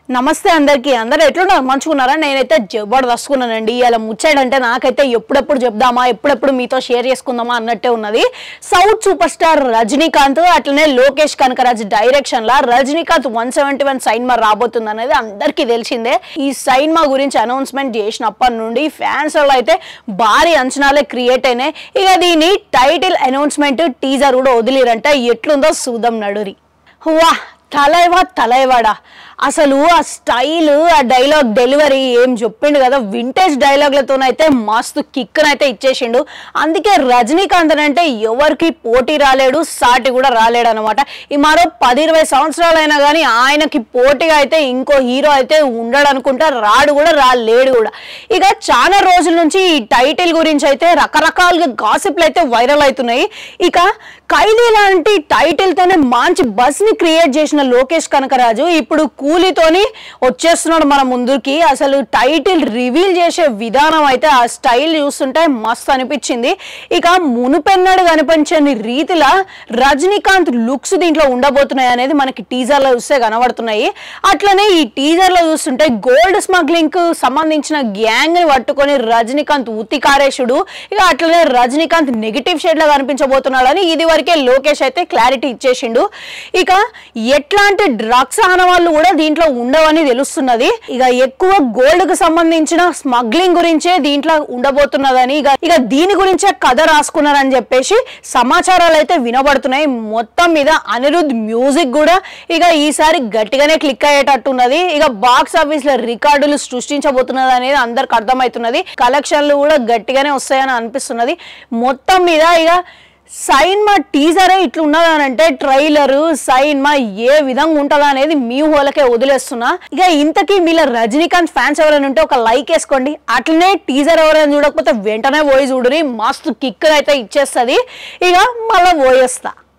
నమస్తే అందరికీ అందరూ ఎట్లున్నారు మంచుకున్నారా నేనైతే జబర్దస్తుకున్నానండి ఇలా ముచ్చాడంటే నాకైతే ఎప్పుడెప్పుడు చెప్దామా ఎప్పుడెప్పుడు మీతో షేర్ చేసుకుందామా అన్నట్టే ఉన్నది సౌత్ సూపర్ స్టార్ రజనీకాంత్ అట్లనే లోకేష్ కనకరాజ్ డైరెక్షన్ లా రజనీకాంత్ 171 సినిమా రాబోతుంది అనేది అందరికీ తెలిసిందే ఈ సినిమా గురించి అనౌన్స్మెంట్ చేసినప్పటి నుండి ఫ్యాన్స్ లో అయితే భారీ అంచనాలే క్రియేట్ అయినాయి ఇక దీని టైటిల్ అనౌన్స్మెంట్ టీజర్ కూడా వదిలిరంట ఎట్లుందో చూద్దాం నడురి వా తలైవాడా అసలు ఆ స్టైల్ ఆ డైలాగ్ డెలివరీ ఏం చెప్పిండు కదా వింటేజ్ డైలాగ్లతోనైతే మస్తు కిక్నైతే ఇచ్చేసిండు అందుకే రజనీకాంత్ అంటే ఎవరికి పోటీ రాలేడు సాటి కూడా రాలేడు అనమాట ఈ మరో 10-20 సంవత్సరాలైనా కానీ ఆయనకి పోటీగా అయితే ఇంకో హీరో అయితే ఉండడు అనుకుంటా రాడు కూడా రాలేడు కూడా ఇక చాలా రోజుల నుంచి ఈ టైటిల్ గురించి అయితే రకరకాలుగా గాసిప్లు అయితే వైరల్ అవుతున్నాయి ఇక ఖైదీ లాంటి టైటిల్ తోనే మంచి బస్ ని క్రియేట్ చేసిన లోకేష్ కనకరాజు ఇప్పుడు కూలీతోని వచ్చేస్తున్నాడు మన ముందుకి అసలు టైటిల్ రివీల్ చేసే విధానం అయితే ఆ స్టైల్ చూస్తుంటే మస్తు అనిపించింది ఇక మునుపెన్నడు కనిపించని రీతిలా రజనీకాంత్ లుక్స్ దీంట్లో ఉండబోతున్నాయి అనేది మనకి టీజర్ లో చూస్తే కనబడుతున్నాయి అట్లనే ఈ టీజర్ లో చూస్తుంటే గోల్డ్ స్మగ్లింగ్ కు సంబంధించిన గ్యాంగ్ ని పట్టుకొని రజనీకాంత్ ఉత్తికారేషుడు ఇక అట్లనే రజనీకాంత్ నెగిటివ్ షేడ్ లో కనిపించబోతున్నాడు అని ఇది వరకే లోకేష్ అయితే క్లారిటీ ఇచ్చేసిండు ఇక ఎట్లాంటి డ్రగ్స్ ఆనవాళ్ళు కూడా దీంట్లో ఉండవని తెలుస్తున్నది ఇక ఎక్కువ గోల్డ్ కు సంబంధించిన స్మగ్లింగ్ గురించే దీంట్లో ఉండబోతున్నదని ఇక దీని గురించే కథ రాసుకున్నారని చెప్పేసి సమాచారాలు అయితే వినబడుతున్నాయి మొత్తం మీద అనిరుద్ మ్యూజిక్ కూడా ఇక ఈసారి గట్టిగానే క్లిక్ అయ్యేటట్టున్నది ఇక బాక్స్ ఆఫీస్ లో రికార్డులు సృష్టించబోతున్నది అనేది అందరికి అర్థమవుతున్నది కలెక్షన్లు కూడా గట్టిగానే వస్తాయని అనిపిస్తున్నది మొత్తం మీద ఇక సినిమా టీజరే ఇట్లా ఉన్నదనంటే ట్రైలర్ సినిమా ఏ విధంగా ఉంటుందా అనేది మీ ఊహలకే వదిలేస్తున్నా ఇక ఇంతకీ మీలో రజనీకాంత్ ఫ్యాన్స్ ఎవరైనా ఉంటే ఒక లైక్ వేసుకోండి అట్లనే టీజర్ ఎవరైనా చూడకపోతే వెంటనే పోయి చూడని మస్తు కిక్ అయితే ఇచ్చేస్తుంది ఇక మళ్ళీ పోయేస్తా